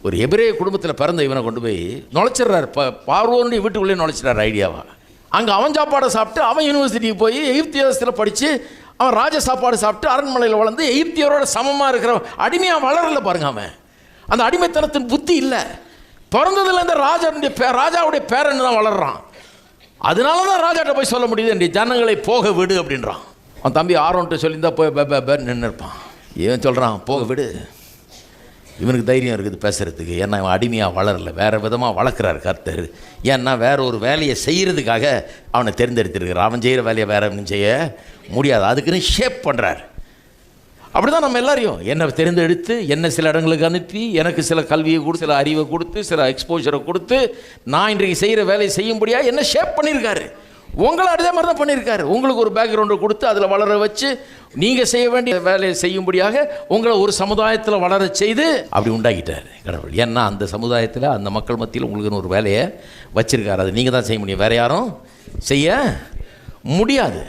ஒரு எபிரேய குடும்பத்தில் பிறந்த இவனை கொண்டு போய் நுழைச்சிட்றாரு. பார்வோனுடைய வீட்டுக்குள்ளே நுழைச்சிட்டார் ஐடியாவா. அங்கே அவன் சாப்பாடை சாப்பிட்டு அவன் யூனிவர்சிட்டிக்கு போய் எகிப்தியத்தில் படித்து அவன் ராஜ சாப்பாடு சாப்பிட்டு அரண்மனையில் வளர்ந்து எகிப்தியரோட சமமாக இருக்கிற அடிமையாக வளரல பாருங்க. அவன் அந்த அடிமைத்தனத்தின் புத்தி இல்லை. பிறந்ததுலேருந்து ராஜாவுடைய பேரன் தான் வளர்றான். அதனால தான் ராஜாட்ட போய் சொல்ல முடியுது, என் ஜனங்களை போக விடு அப்படின்றான். அவன் தம்பி ஆரோன்ட்டு சொல்லியிருந்தா போய் நின்று இருப்பான். ஏன் சொல்கிறான் போக விடு? இவனுக்கு தைரியம் இருக்குது பேசுகிறதுக்கு. ஏன்னா இவன் அடிமையாக வளரலை, வேறு விதமாக வளர்க்குறாரு கர்த்தர். ஏன்னா வேற ஒரு வேலையை செய்கிறதுக்காக அவனை தேர்ந்தெடுத்திருக்கிறார். அவன் செய்கிற வேலையை வேற ஒன்றும் செய்ய முடியாது. அதுக்குன்னு ஷேப் பண்ணுறார். அப்படி தான் நம்ம எல்லாரையும் என்னை தேர்ந்தெடுத்து என்னை சில இடங்களுக்கு அனுப்பி எனக்கு சில கல்வியை கொடுத்து சில அறிவை கொடுத்து சில எக்ஸ்போஜரை கொடுத்து நான் இன்றைக்கு செய்கிற வேலையை செய்யும்படியாக என்ன ஷேப் பண்ணியிருக்காரு. உங்களை அதே மாதிரி தான் பண்ணியிருக்காரு. உங்களுக்கு ஒரு பேக்ரவுண்டை கொடுத்து அதில் வளர வச்சு நீங்கள் செய்ய வேண்டிய வேலையை செய்யும்படியாக உங்களை ஒரு சமுதாயத்தில் வளர செய்து அப்படி உண்டாக்கிட்டார் கடவுள். ஏன்னா அந்த சமுதாயத்தில் அந்த மக்கள் மத்தியில் உங்களுக்குன்னு ஒரு வேலையை வச்சுருக்காரு. அது நீங்கள் தான் செய்ய முடியும், வேறு யாரும் செய்ய முடியாது.